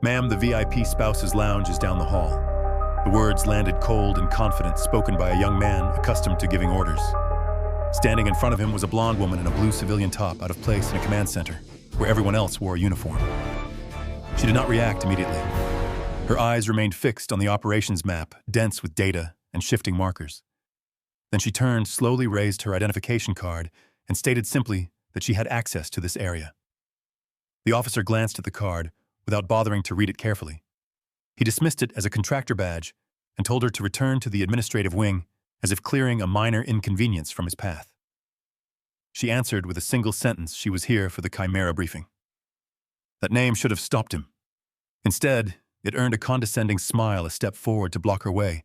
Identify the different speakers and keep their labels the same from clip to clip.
Speaker 1: Ma'am, the VIP spouse's lounge is down the hall. The words landed cold and confident, spoken by a young man accustomed to giving orders. Standing in front of him was a blonde woman in a blue civilian top, out of place in a command center, where everyone else wore a uniform. She did not react immediately. Her eyes remained fixed on the operations map, dense with data and shifting markers. Then she turned, slowly raised her identification card, and stated simply that she had access to this area. The officer glanced at the card without bothering to read it carefully. He dismissed it as a contractor badge and told her to return to the administrative wing, as if clearing a minor inconvenience from his path. She answered with a single sentence she was here for the Chimera briefing. That name should have stopped him. Instead, it earned a condescending smile a step forward to block her way,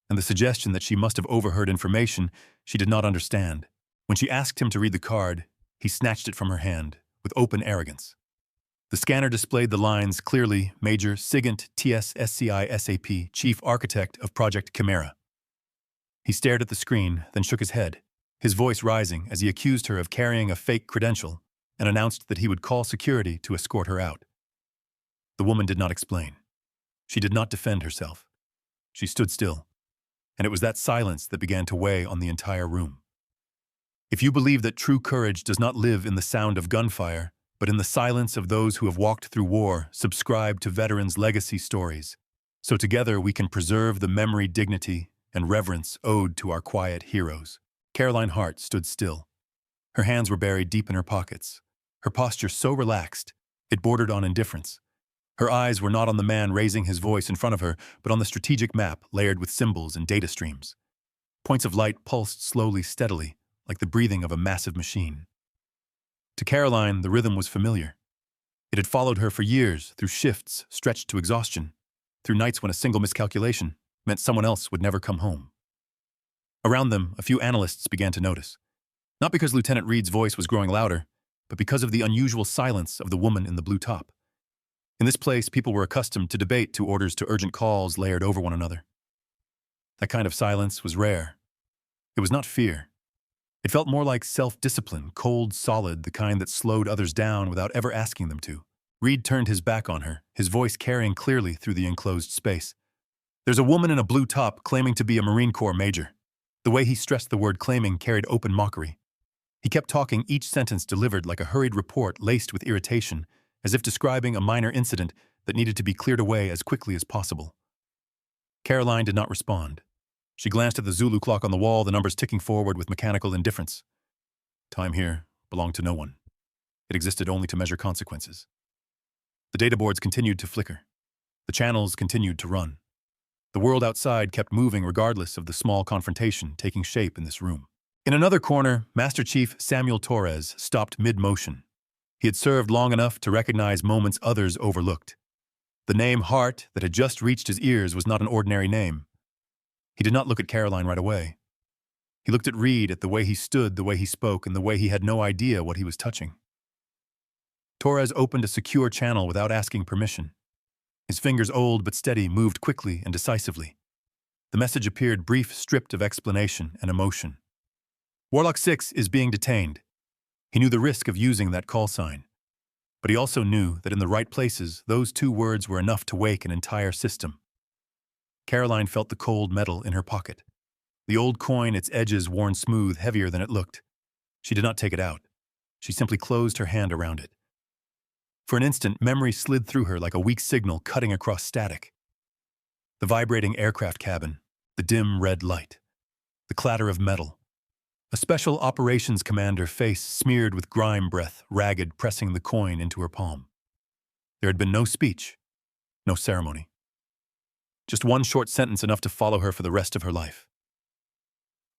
Speaker 1: and the suggestion that she must have overheard information she did not understand. When she asked him to read the card, he snatched it from her hand with open arrogance. The scanner displayed the lines clearly: Major Sigint T.S. SCI SAP, Chief Architect of Project Chimera. He stared at the screen, then shook his head, his voice rising as he accused her of carrying a fake credential and announced that he would call security to escort her out. The woman did not explain. She did not defend herself. She stood still, and it was that silence that began to weigh on the entire room. If you believe that true courage does not live in the sound of gunfire, but in the silence of those who have walked through war, subscribe to veterans' legacy stories, so together we can preserve the memory, dignity, and reverence owed to our quiet heroes. Caroline Hart stood still. Her hands were buried deep in her pockets, her posture so relaxed it bordered on indifference. Her eyes were not on the man raising his voice in front of her, but on the strategic map layered with symbols and data streams. Points of light pulsed slowly, steadily, like the breathing of a massive machine. To Caroline, the rhythm was familiar. It had followed her for years, through shifts stretched to exhaustion, through nights when a single miscalculation meant someone else would never come home. Around them, a few analysts began to notice. Not because Lieutenant Reed's voice was growing louder, but because of the unusual silence of the woman in the blue top. In this place, people were accustomed to debate, to orders, to urgent calls layered over one another. That kind of silence was rare. It was not fear. It felt more like self-discipline, cold, solid, the kind that slowed others down without ever asking them to. Reed turned his back on her, his voice carrying clearly through the enclosed space. There's a woman in a blue top claiming to be a Marine Corps major. The way he stressed the word claiming carried open mockery. He kept talking, each sentence delivered like a hurried report laced with irritation, as if describing a minor incident that needed to be cleared away as quickly as possible. Caroline did not respond. She glanced at the Zulu clock on the wall, the numbers ticking forward with mechanical indifference. Time here belonged to no one. It existed only to measure consequences. The data boards continued to flicker. The channels continued to run. The world outside kept moving regardless of the small confrontation taking shape in this room. In another corner, Master Chief Samuel Torres stopped mid-motion. He had served long enough to recognize moments others overlooked. The name Hart that had just reached his ears was not an ordinary name. He did not look at Caroline right away. He looked at Reed, at the way he stood, the way he spoke, and the way he had no idea what he was touching. Torres opened a secure channel without asking permission. His fingers, old but steady, moved quickly and decisively. The message appeared brief, stripped of explanation and emotion. Warlock 6 is being detained. He knew the risk of using that call sign. But he also knew that in the right places, those two words were enough to wake an entire system. Caroline felt the cold metal in her pocket. The old coin, its edges worn smooth, heavier than it looked. She did not take it out. She simply closed her hand around it. For an instant, memory slid through her like a weak signal cutting across static. The vibrating aircraft cabin, the dim red light, the clatter of metal. A special operations commander, face smeared with grime breath, ragged, pressing the coin into her palm. There had been no speech, no ceremony. Just one short sentence, enough to follow her for the rest of her life.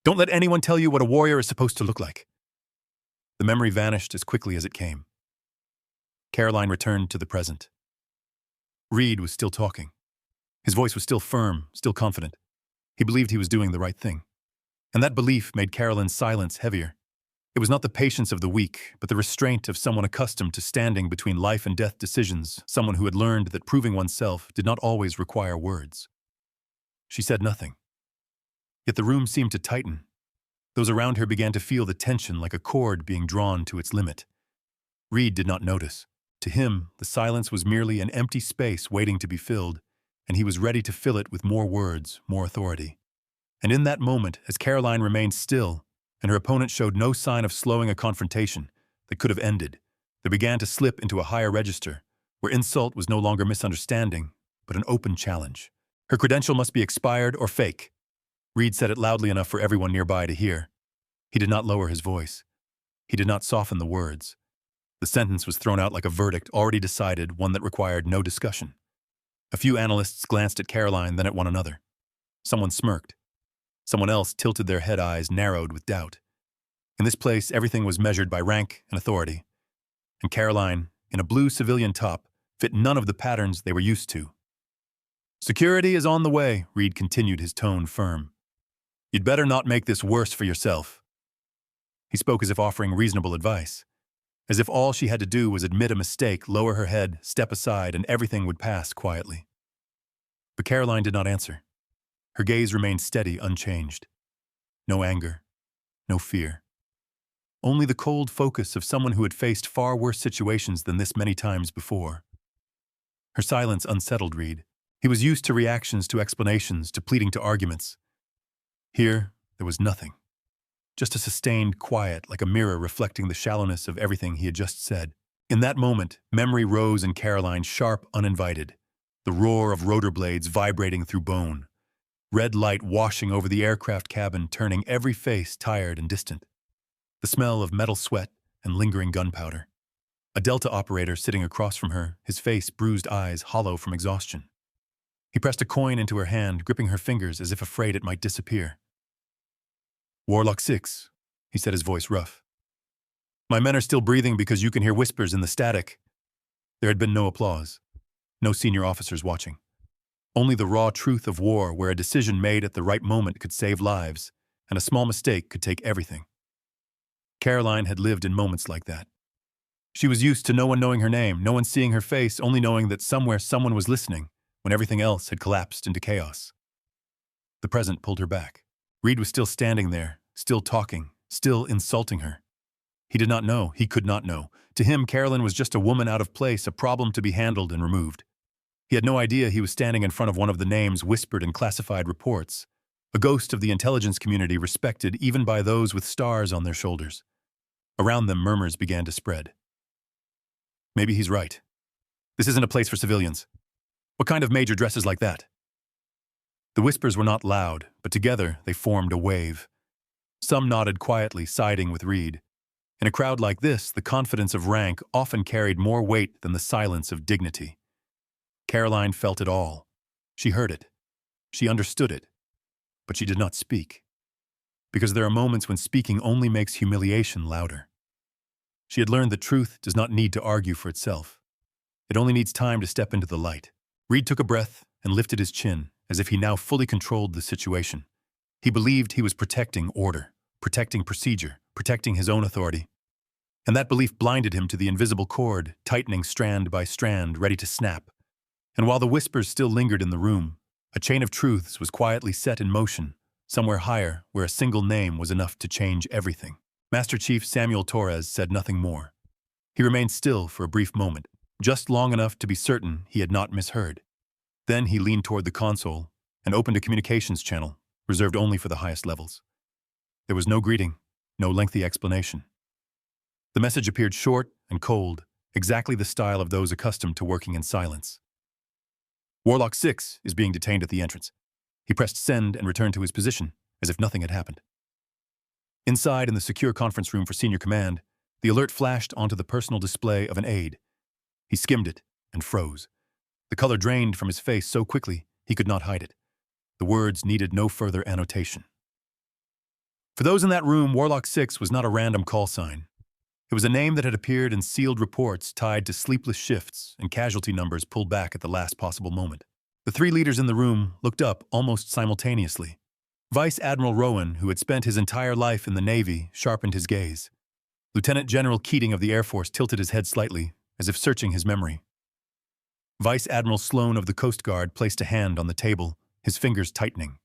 Speaker 1: Don't let anyone tell you what a warrior is supposed to look like. The memory vanished as quickly as it came. Caroline returned to the present. Reed was still talking. His voice was still firm, still confident. He believed he was doing the right thing. And that belief made Caroline's silence heavier. It was not the patience of the weak, but the restraint of someone accustomed to standing between life and death decisions, someone who had learned that proving oneself did not always require words. She said nothing. Yet the room seemed to tighten. Those around her began to feel the tension like a cord being drawn to its limit. Reed did not notice. To him, the silence was merely an empty space waiting to be filled, and he was ready to fill it with more words, more authority. And in that moment, as Caroline remained still, and her opponent showed no sign of slowing a confrontation that could have ended, they began to slip into a higher register, where insult was no longer misunderstanding, but an open challenge. Her credential must be expired or fake. Reed said it loudly enough for everyone nearby to hear. He did not lower his voice. He did not soften the words. The sentence was thrown out like a verdict already decided, one that required no discussion. A few analysts glanced at Caroline, then at one another. Someone smirked. Someone else tilted their head eyes narrowed with doubt. In this place, everything was measured by rank and authority. And Caroline, in a blue civilian top, fit none of the patterns they were used to. "Security is on the way," Reed continued, his tone firm. "You'd better not make this worse for yourself." He spoke as if offering reasonable advice, as if all she had to do was admit a mistake, lower her head, step aside, and everything would pass quietly. But Caroline did not answer. Her gaze remained steady, unchanged. No anger, no fear. Only the cold focus of someone who had faced far worse situations than this many times before. Her silence unsettled Reed. He was used to reactions, to explanations, to pleading, to arguments. Here, there was nothing. Just a sustained quiet, like a mirror reflecting the shallowness of everything he had just said. In that moment, memory rose in Caroline, sharp, uninvited. The roar of rotor blades vibrating through bone. Red light washing over the aircraft cabin, turning every face tired and distant. The smell of metal sweat and lingering gunpowder. A Delta operator sitting across from her, his face, bruised eyes, hollow from exhaustion. He pressed a coin into her hand, gripping her fingers as if afraid it might disappear. "Warlock 6, he said, his voice rough. "My men are still breathing because you can hear whispers in the static." There had been no applause. No senior officers watching. Only the raw truth of war, where a decision made at the right moment could save lives, and a small mistake could take everything. Caroline had lived in moments like that. She was used to no one knowing her name, no one seeing her face, only knowing that somewhere someone was listening, when everything else had collapsed into chaos. The present pulled her back. Reed was still standing there, still talking, still insulting her. He did not know, he could not know. To him, Caroline was just a woman out of place, a problem to be handled and removed. He had no idea he was standing in front of one of the names whispered in classified reports, a ghost of the intelligence community respected even by those with stars on their shoulders. Around them, murmurs began to spread. Maybe he's right. This isn't a place for civilians. What kind of major dresses like that? The whispers were not loud, but together they formed a wave. Some nodded quietly, siding with Reed. In a crowd like this, the confidence of rank often carried more weight than the silence of dignity. Caroline felt it all. She heard it. She understood it. But she did not speak. Because there are moments when speaking only makes humiliation louder. She had learned that truth does not need to argue for itself. It only needs time to step into the light. Reed took a breath and lifted his chin, as if he now fully controlled the situation. He believed he was protecting order, protecting procedure, protecting his own authority. And that belief blinded him to the invisible cord, tightening strand by strand, ready to snap. And while the whispers still lingered in the room, a chain of truths was quietly set in motion, somewhere higher, where a single name was enough to change everything. Master Chief Samuel Torres said nothing more. He remained still for a brief moment, just long enough to be certain he had not misheard. Then he leaned toward the console and opened a communications channel, reserved only for the highest levels. There was no greeting, no lengthy explanation. The message appeared short and cold, exactly the style of those accustomed to working in silence. "Warlock 6 is being detained at the entrance." He pressed send and returned to his position, as if nothing had happened. Inside, in the secure conference room for senior command, the alert flashed onto the personal display of an aide. He skimmed it and froze. The color drained from his face so quickly he could not hide it. The words needed no further annotation. For those in that room, Warlock 6 was not a random call sign. It was a name that had appeared in sealed reports tied to sleepless shifts and casualty numbers pulled back at the last possible moment. The three leaders in the room looked up almost simultaneously. Vice Admiral Rowan, who had spent his entire life in the Navy, sharpened his gaze. Lieutenant General Keating of the Air Force tilted his head slightly, as if searching his memory. Vice Admiral Sloan of the Coast Guard placed a hand on the table, his fingers tightening.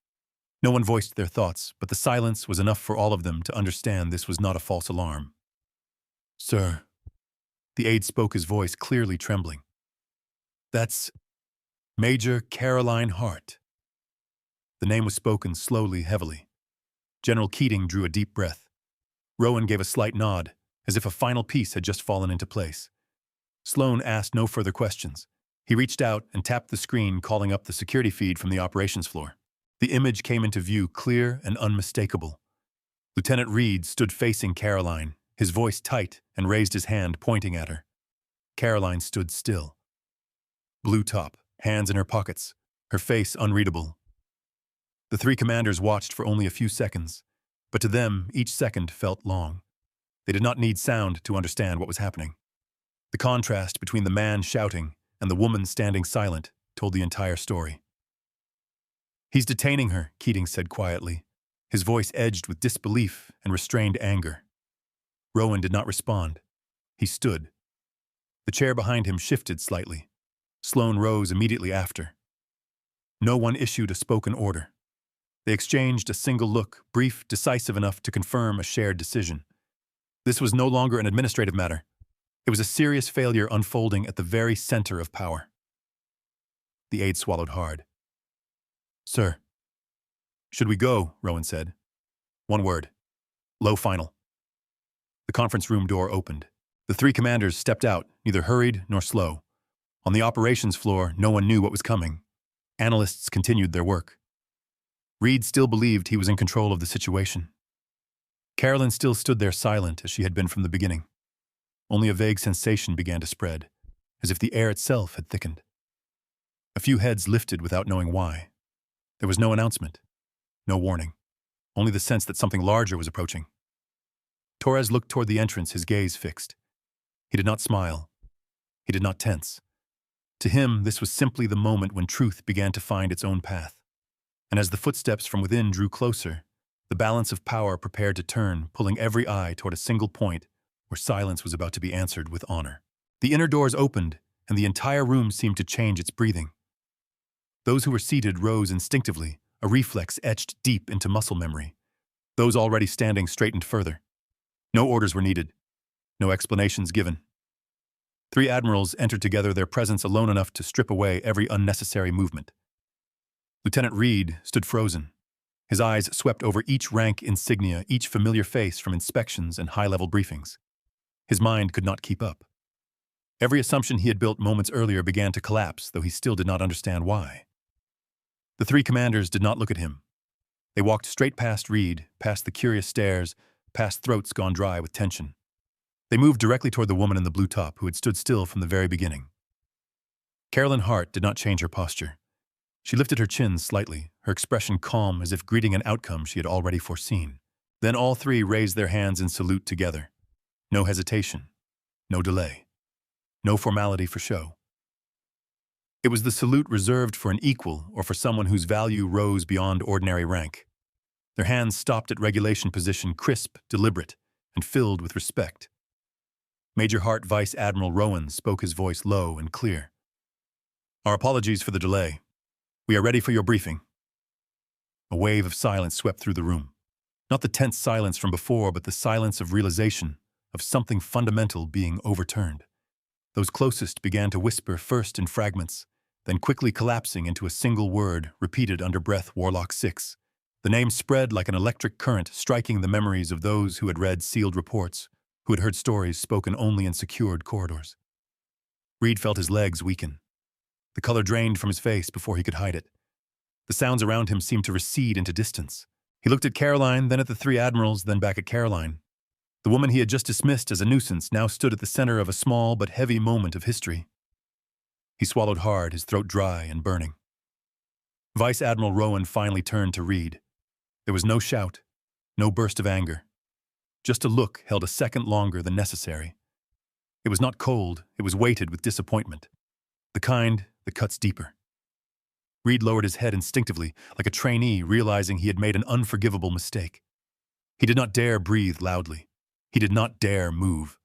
Speaker 1: No one voiced their thoughts, but the silence was enough for all of them to understand this was not a false alarm. "Sir," The aide spoke, his voice clearly trembling. "That's Major Caroline Hart." The name was spoken slowly, heavily. General Keating drew a deep breath. Rowan gave a slight nod, as if a final piece had just fallen into place. Sloan asked no further questions. He reached out and tapped the screen, calling up the security feed from the operations floor. The image came into view, clear and unmistakable. Lieutenant Reed stood facing Caroline, his voice tight, and raised his hand, pointing at her. Caroline stood still. Blue top, hands in her pockets, her face unreadable. The three commanders watched for only a few seconds, but to them, each second felt long. They did not need sound to understand what was happening. The contrast between the man shouting and the woman standing silent told the entire story. "He's detaining her," Keating said quietly, his voice edged with disbelief and restrained anger. Rowan did not respond. He stood. The chair behind him shifted slightly. Sloan rose immediately after. No one issued a spoken order. They exchanged a single look, brief, decisive enough to confirm a shared decision. This was no longer an administrative matter. It was a serious failure unfolding at the very center of power. The aide swallowed hard. "Sir." "Should we go?" Rowan said. "One word. Low final." The conference room door opened. The three commanders stepped out, neither hurried nor slow. On the operations floor, no one knew what was coming. Analysts continued their work. Reed still believed he was in control of the situation. Carolyn still stood there silent as she had been from the beginning. Only a vague sensation began to spread, as if the air itself had thickened. A few heads lifted without knowing why. There was no announcement, no warning, only the sense that something larger was approaching. Torres looked toward the entrance, his gaze fixed. He did not smile. He did not tense. To him, this was simply the moment when truth began to find its own path. And as the footsteps from within drew closer, the balance of power prepared to turn, pulling every eye toward a single point where silence was about to be answered with honor. The inner doors opened, and the entire room seemed to change its breathing. Those who were seated rose instinctively, a reflex etched deep into muscle memory. Those already standing straightened further. No orders were needed. No explanations given. Three admirals entered together, their presence alone enough to strip away every unnecessary movement. Lieutenant Reed stood frozen. His eyes swept over each rank insignia, each familiar face from inspections and high-level briefings. His mind could not keep up. Every assumption he had built moments earlier began to collapse, though he still did not understand why. The three commanders did not look at him. They walked straight past Reed, past the curious stares, past throats gone dry with tension. They moved directly toward the woman in the blue top who had stood still from the very beginning. Caroline Hart did not change her posture. She lifted her chin slightly, her expression calm as if greeting an outcome she had already foreseen. Then all three raised their hands in salute together. No hesitation, no delay, no formality for show. It was the salute reserved for an equal or for someone whose value rose beyond ordinary rank. Their hands stopped at regulation position, crisp, deliberate, and filled with respect. Major Hart Vice Admiral Rowan spoke, his voice low and clear. "Our apologies for the delay. We are ready for your briefing." A wave of silence swept through the room. Not the tense silence from before, but the silence of realization, of something fundamental being overturned. Those closest began to whisper, first in fragments, then quickly collapsing into a single word, repeated under breath, Warlock 6. The name spread like an electric current, striking the memories of those who had read sealed reports, who had heard stories spoken only in secured corridors. Reed felt his legs weaken. The color drained from his face before he could hide it. The sounds around him seemed to recede into distance. He looked at Caroline, then at the three admirals, then back at Caroline. The woman he had just dismissed as a nuisance now stood at the center of a small but heavy moment of history. He swallowed hard, his throat dry and burning. Vice Admiral Rowan finally turned to Reed. There was no shout, no burst of anger. Just a look held a second longer than necessary. It was not cold, it was weighted with disappointment. The kind that cuts deeper. Reed lowered his head instinctively, like a trainee realizing he had made an unforgivable mistake. He did not dare breathe loudly. He did not dare move.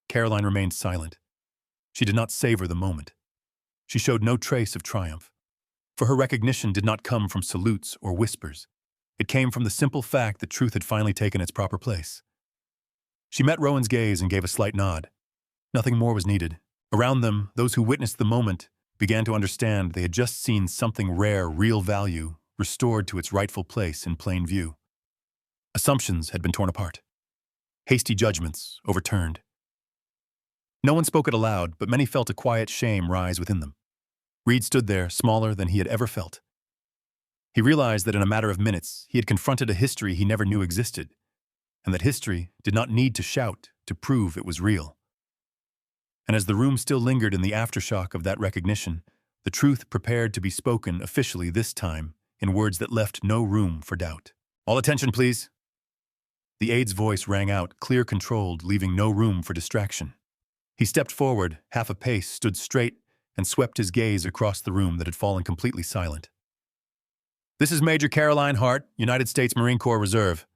Speaker 1: Caroline remained silent. She did not savor the moment. She showed no trace of triumph. For her recognition did not come from salutes or whispers. It came from the simple fact that truth had finally taken its proper place. She met Rowan's gaze and gave a slight nod. Nothing more was needed. Around them, those who witnessed the moment began to understand they had just seen something rare, real value, restored to its rightful place in plain view. Assumptions had been torn apart. Hasty judgments overturned. No one spoke it aloud, but many felt a quiet shame rise within them. Reed stood there, smaller than he had ever felt. He realized that in a matter of minutes, he had confronted a history he never knew existed, and that history did not need to shout to prove it was real. And as the room still lingered in the aftershock of that recognition, the truth prepared to be spoken officially this time in words that left no room for doubt. "All attention, please." The aide's voice rang out, clear-controlled, leaving no room for distraction. He stepped forward, half a pace, stood straight, and swept his gaze across the room that had fallen completely silent. "This is Major Caroline Hart, United States Marine Corps Reserve.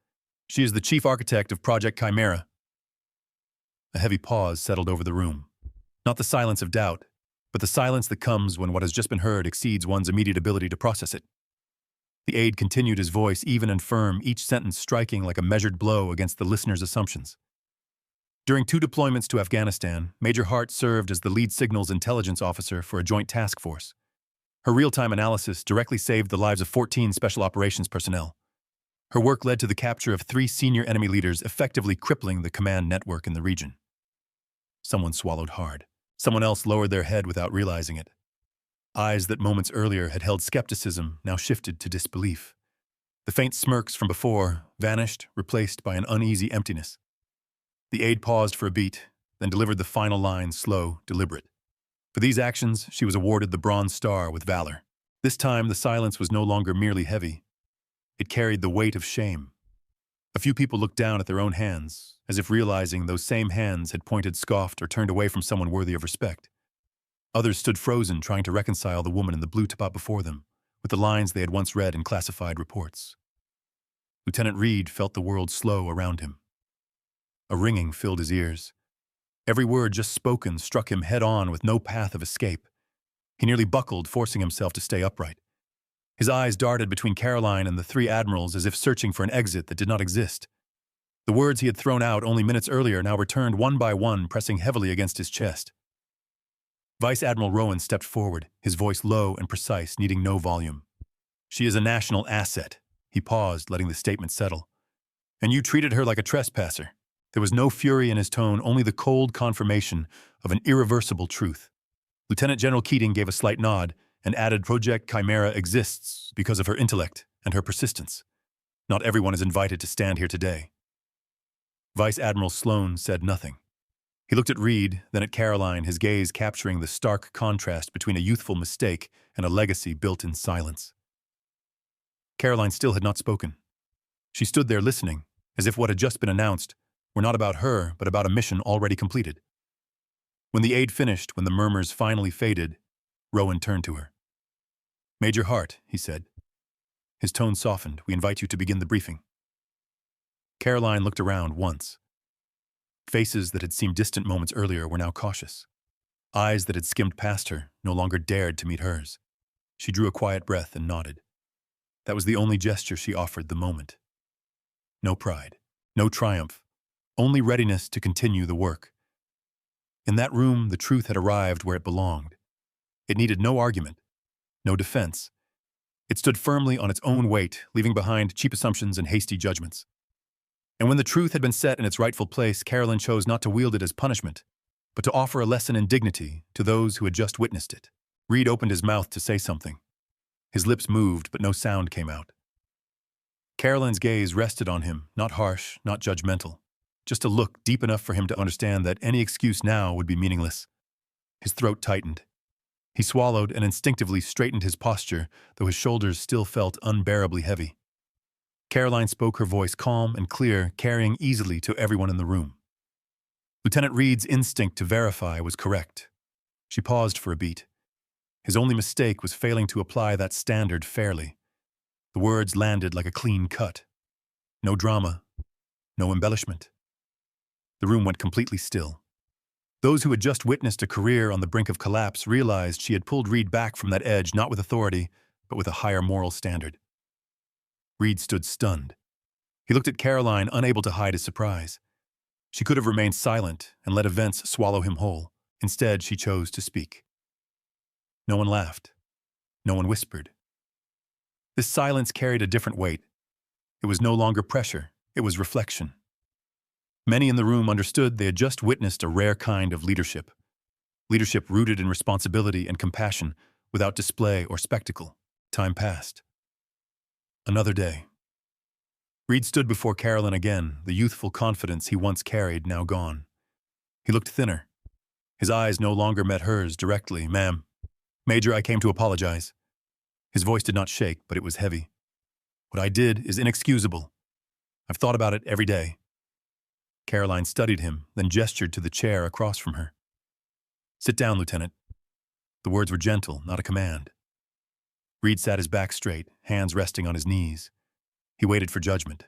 Speaker 1: She is the chief architect of Project Chimera." A heavy pause settled over the room. Not the silence of doubt, but the silence that comes when what has just been heard exceeds one's immediate ability to process it. The aide continued, his voice even and firm, each sentence striking like a measured blow against the listener's assumptions. During 2 deployments to Afghanistan, Major Hart served as the lead signals intelligence officer for a joint task force. Her real-time analysis directly saved the lives of 14 special operations personnel. Her work led to the capture of 3 senior enemy leaders, effectively crippling the command network in the region. Someone swallowed hard. Someone else lowered their head without realizing it. Eyes that moments earlier had held skepticism now shifted to disbelief. The faint smirks from before vanished, replaced by an uneasy emptiness. The aide paused for a beat, then delivered the final line, slow, deliberate. For these actions, she was awarded the Bronze Star with valor. This time, the silence was no longer merely heavy. It carried the weight of shame. A few people looked down at their own hands, as if realizing those same hands had pointed, scoffed, or turned away from someone worthy of respect. Others stood frozen, trying to reconcile the woman in the blue top before them with the lines they had once read in classified reports. Lieutenant Reed felt the world slow around him. A ringing filled his ears. Every word just spoken struck him head-on with no path of escape. He nearly buckled, forcing himself to stay upright. His eyes darted between Caroline and the 3 admirals as if searching for an exit that did not exist. The words he had thrown out only minutes earlier now returned one by one, pressing heavily against his chest. Vice Admiral Rowan stepped forward, his voice low and precise, needing no volume. "She is a national asset." He paused, letting the statement settle. "And you treated her like a trespasser." There was no fury in his tone, only the cold confirmation of an irreversible truth. Lieutenant General Keating gave a slight nod and added, "Project Chimera exists because of her intellect and her persistence. Not everyone is invited to stand here today." Vice Admiral Sloan said nothing. He looked at Reed, then at Caroline, his gaze capturing the stark contrast between a youthful mistake and a legacy built in silence. Caroline still had not spoken. She stood there listening, as if what had just been announced were not about her, but about a mission already completed. When the aide finished, when the murmurs finally faded, Rowan turned to her. "Major Hart," he said. His tone softened. "We invite you to begin the briefing." Caroline looked around once. Faces that had seemed distant moments earlier were now cautious. Eyes that had skimmed past her no longer dared to meet hers. She drew a quiet breath and nodded. That was the only gesture she offered the moment. No pride, no triumph, only readiness to continue the work. In that room, the truth had arrived where it belonged. It needed no argument, no defense. It stood firmly on its own weight, leaving behind cheap assumptions and hasty judgments. And when the truth had been set in its rightful place, Caroline chose not to wield it as punishment, but to offer a lesson in dignity to those who had just witnessed it. Reed opened his mouth to say something. His lips moved, but no sound came out. Caroline's gaze rested on him, not harsh, not judgmental, just a look deep enough for him to understand that any excuse now would be meaningless. His throat tightened. He swallowed and instinctively straightened his posture, though his shoulders still felt unbearably heavy. Caroline spoke, her voice calm and clear, carrying easily to everyone in the room. Lieutenant Reed's instinct to verify was correct. She paused for a beat. His only mistake was failing to apply that standard fairly. The words landed like a clean cut. No drama, no embellishment. The room went completely still. Those who had just witnessed a career on the brink of collapse realized she had pulled Reed back from that edge not with authority, but with a higher moral standard. Reed stood stunned. He looked at Caroline, unable to hide his surprise. She could have remained silent and let events swallow him whole. Instead, she chose to speak. No one laughed. No one whispered. This silence carried a different weight. It was no longer pressure, it was reflection. Many in the room understood they had just witnessed a rare kind of leadership. Leadership rooted in responsibility and compassion, without display or spectacle. Time passed. Another day. Reed stood before Carolyn again, the youthful confidence he once carried now gone. He looked thinner. His eyes no longer met hers directly. "Ma'am. Major, I came to apologize." His voice did not shake, but it was heavy. "What I did is inexcusable. I've thought about it every day." Caroline studied him, then gestured to the chair across from her. "Sit down, Lieutenant." The words were gentle, not a command. Reed sat his back straight, hands resting on his knees. He waited for judgment.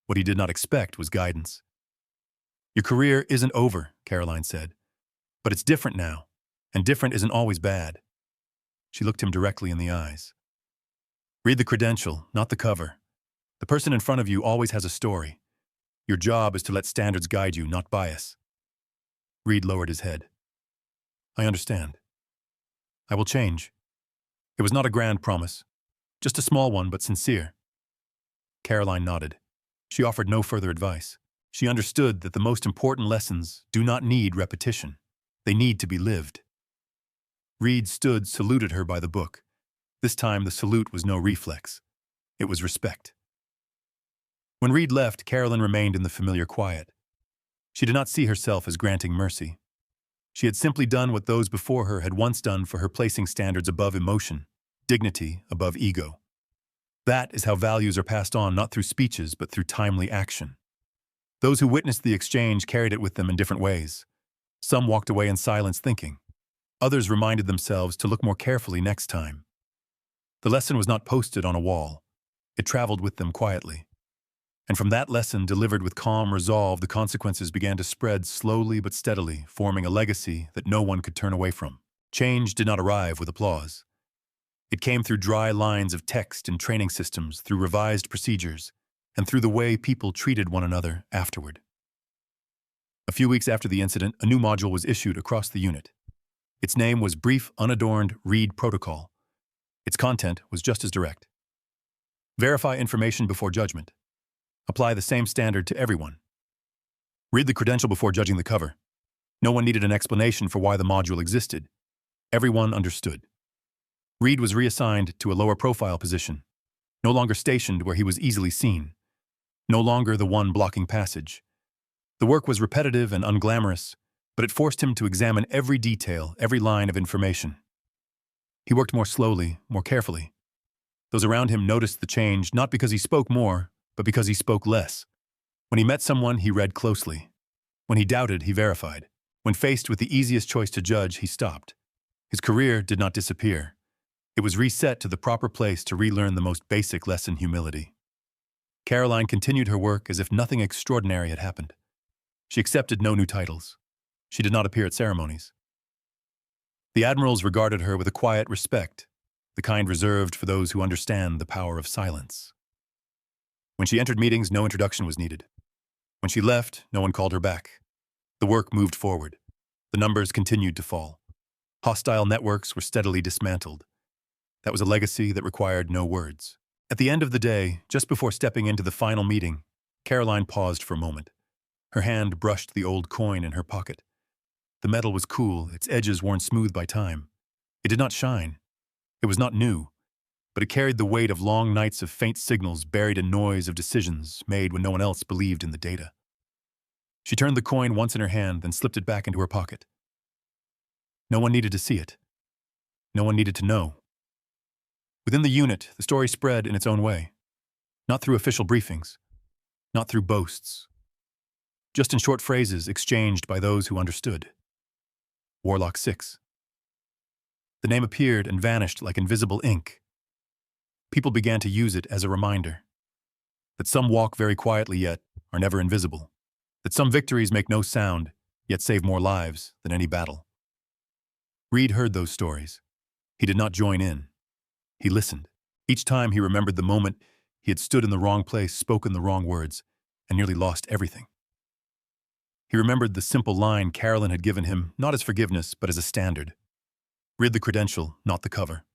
Speaker 1: What he did not expect was guidance. "Your career isn't over," Caroline said. "But it's different now, and different isn't always bad." She looked him directly in the eyes. "Read the credential, not the cover. The person in front of you always has a story. Your job is to let standards guide you, not bias." Reed lowered his head. "I understand. I will change." It was not a grand promise, just a small one but sincere. Caroline nodded. She offered no further advice. She understood that the most important lessons do not need repetition. They need to be lived. Reed stood, saluted her by the book. This time the salute was no reflex. It was respect. When Reed left, Carolyn remained in the familiar quiet. She did not see herself as granting mercy. She had simply done what those before her had once done for her, placing standards above emotion, dignity above ego. That is how values are passed on, not through speeches, but through timely action. Those who witnessed the exchange carried it with them in different ways. Some walked away in silence thinking. Others reminded themselves to look more carefully next time. The lesson was not posted on a wall. It traveled with them quietly. And from that lesson, delivered with calm resolve, the consequences began to spread slowly but steadily, forming a legacy that no one could turn away from. Change did not arrive with applause. It came through dry lines of text and training systems, through revised procedures, and through the way people treated one another afterward. A few weeks after the incident, a new module was issued across the unit. Its name was Brief Unadorned Reed Protocol. Its content was just as direct. Verify information before judgment. Apply the same standard to everyone. Read the credential before judging the cover. No one needed an explanation for why the module existed. Everyone understood. Reed was reassigned to a lower profile position, no longer stationed where he was easily seen, no longer the one blocking passage. The work was repetitive and unglamorous, but it forced him to examine every detail, every line of information. He worked more slowly, more carefully. Those around him noticed the change, not because he spoke more, but because he spoke less. When he met someone, he read closely. When he doubted, he verified. When faced with the easiest choice to judge, he stopped. His career did not disappear. It was reset to the proper place to relearn the most basic lesson: humility. Caroline continued her work as if nothing extraordinary had happened. She accepted no new titles. She did not appear at ceremonies. The Admirals regarded her with a quiet respect, the kind reserved for those who understand the power of silence. When she entered meetings, no introduction was needed. When she left, no one called her back. The work moved forward. The numbers continued to fall. Hostile networks were steadily dismantled. That was a legacy that required no words. At the end of the day, just before stepping into the final meeting, Caroline paused for a moment. Her hand brushed the old coin in her pocket. The metal was cool, its edges worn smooth by time. It did not shine. It was not new, but it carried the weight of long nights of faint signals buried in noise of decisions made when no one else believed in the data. She turned the coin once in her hand, then slipped it back into her pocket. No one needed to see it. No one needed to know. Within the unit, the story spread in its own way. Not through official briefings. Not through boasts. Just in short phrases exchanged by those who understood. Warlock 6. The name appeared and vanished like invisible ink. People began to use it as a reminder that some walk very quietly yet are never invisible, that some victories make no sound yet save more lives than any battle. Reed heard those stories. He did not join in. He listened. Each time he remembered the moment he had stood in the wrong place, spoken the wrong words, and nearly lost everything. He remembered the simple line Carolyn had given him, not as forgiveness, but as a standard. Read the credential, not the cover.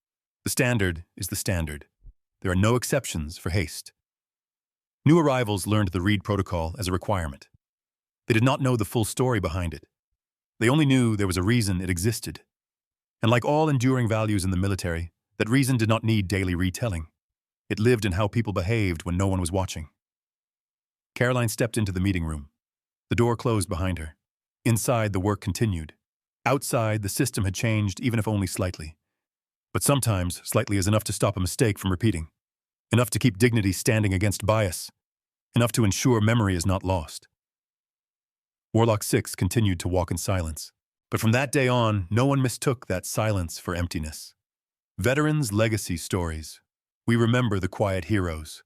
Speaker 1: The standard is the standard. There are no exceptions for haste. New arrivals learned the read protocol as a requirement. They did not know the full story behind it. They only knew there was a reason it existed. And like all enduring values in the military, that reason did not need daily retelling. It lived in how people behaved when no one was watching. Caroline stepped into the meeting room. The door closed behind her. Inside, the work continued. Outside, the system had changed, even if only slightly. But sometimes, slightly is enough to stop a mistake from repeating. Enough to keep dignity standing against bias. Enough to ensure memory is not lost. Warlock 6 continued to walk in silence. But from that day on, no one mistook that silence for emptiness. Veterans' legacy stories. We remember the quiet heroes.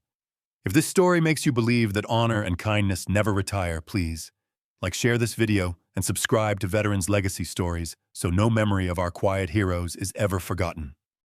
Speaker 1: If this story makes you believe that honor and kindness never retire, please, share this video and subscribe to Veterans' Legacy Stories so no memory of our quiet heroes is ever forgotten.